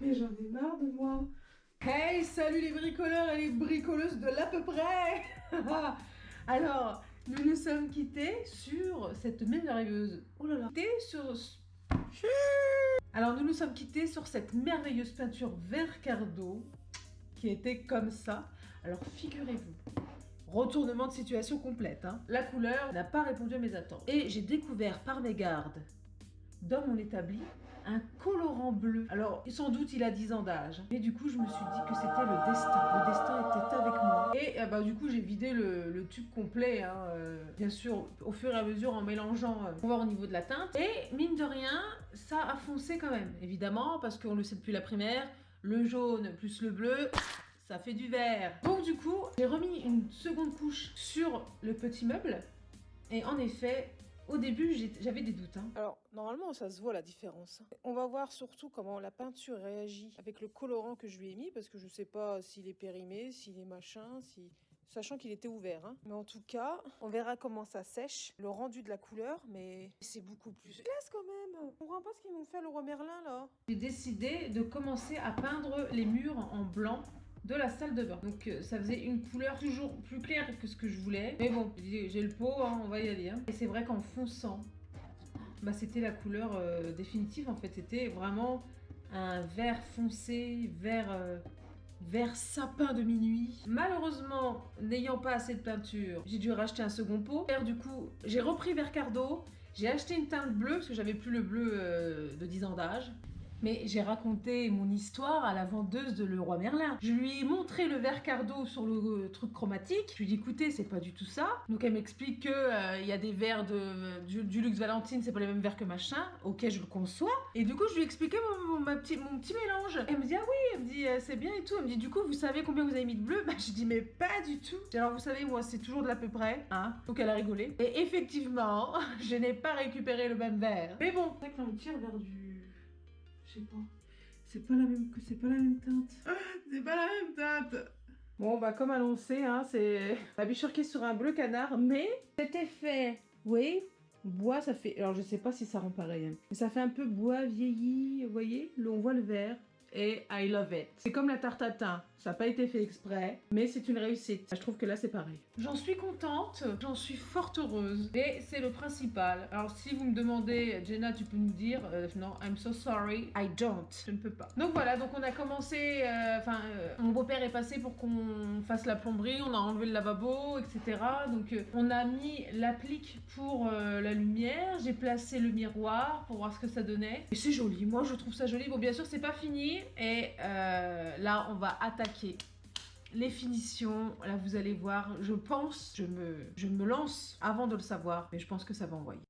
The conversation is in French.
Et j'en ai marre de moi. Hey, salut les bricoleurs et les bricoleuses de l'à peu près. Alors, nous nous sommes quittés sur cette merveilleuse... Oh là là. Alors, nous nous sommes quittés sur cette merveilleuse peinture vert cardo qui était comme ça. Alors, figurez-vous, retournement de situation complète. Hein. La couleur n'a pas répondu à mes attentes. Et j'ai découvert par mégarde, dans mon établi, un colorant bleu. Alors, sans doute, il a 10 ans d'âge. Mais du coup, je me suis dit que c'était le destin. Le destin était avec moi. Et du coup, j'ai vidé le tube complet. Hein, bien sûr, au fur et à mesure, en mélangeant pour voir au niveau de la teinte. Et mine de rien, ça a foncé quand même. Évidemment, parce qu'on le sait depuis la primaire, le jaune plus le bleu... ça fait du vert. Donc du coup, j'ai remis une seconde couche sur le petit meuble. Et en effet, au début, j'avais des doutes. Hein. Alors, normalement, ça se voit la différence. On va voir surtout comment la peinture réagit avec le colorant que je lui ai mis, parce que je sais pas s'il est périmé, s'il est machin, sachant qu'il était ouvert. Hein. Mais en tout cas, on verra comment ça sèche, le rendu de la couleur, mais c'est beaucoup plus classe quand même. Je comprends pas ce qu'ils vont faire le roi Merlin, là. J'ai décidé de commencer à peindre les murs en blanc de la salle de bain. Donc ça faisait une couleur toujours plus claire que ce que je voulais. Mais bon, j'ai le pot, hein, on va y aller. Hein. Et c'est vrai qu'en fonçant, c'était la couleur définitive en fait. C'était vraiment un vert foncé, vert sapin de minuit. Malheureusement, n'ayant pas assez de peinture, j'ai dû racheter un second pot. Et du coup, j'ai repris vert cardo. J'ai acheté une teinte bleue parce que j'avais plus le bleu de 10 ans d'âge. Mais j'ai raconté mon histoire à la vendeuse de Le Roi Merlin. Je lui ai montré le vert cardo sur le truc chromatique. Je lui ai dit écoutez, c'est pas du tout ça. Donc elle m'explique que y a des verres du Luxe Valentine, c'est pas les mêmes verres que machin. Ok, je le conçois. Et du coup, je lui ai expliqué mon petit mélange. Elle me dit ah oui, elle me dit c'est bien et tout. Elle me dit du coup, vous savez combien vous avez mis de bleu? Je dis mais pas du tout. Alors vous savez, moi c'est toujours de l'à peu près. Hein. Donc elle a rigolé. Et effectivement, je n'ai pas récupéré le même verre. Mais bon, c'est vrai que là on tire vers du... je sais pas. C'est pas la même teinte. C'est pas la même teinte. Bon, comme annoncé, hein, c'est la bicharquée sur un bleu canard, mais cet effet, oui, bois, ça fait... alors, je sais pas si ça rend pareil, hein, mais ça fait un peu bois vieilli, vous voyez? Là, on voit le vert. Et I love it. C'est comme la tarte tatin. Ça n'a pas été fait exprès, mais c'est une réussite. Je trouve que là, c'est pareil. J'en suis contente, j'en suis fort heureuse. Et c'est le principal. Alors, si vous me demandez, Jenna, tu peux nous dire non, I'm so sorry, I don't. Je ne peux pas. Donc voilà, donc on a commencé... mon beau-père est passé pour qu'on fasse la plomberie, on a enlevé le lavabo, etc. Donc, on a mis l'applique pour la lumière. J'ai placé le miroir pour voir ce que ça donnait. Et c'est joli. Moi, je trouve ça joli. Bon, bien sûr, c'est pas fini. Et là, on va attaquer les finitions. Là, vous allez voir, je pense, je me lance avant de le savoir, mais je pense que ça va envoyer.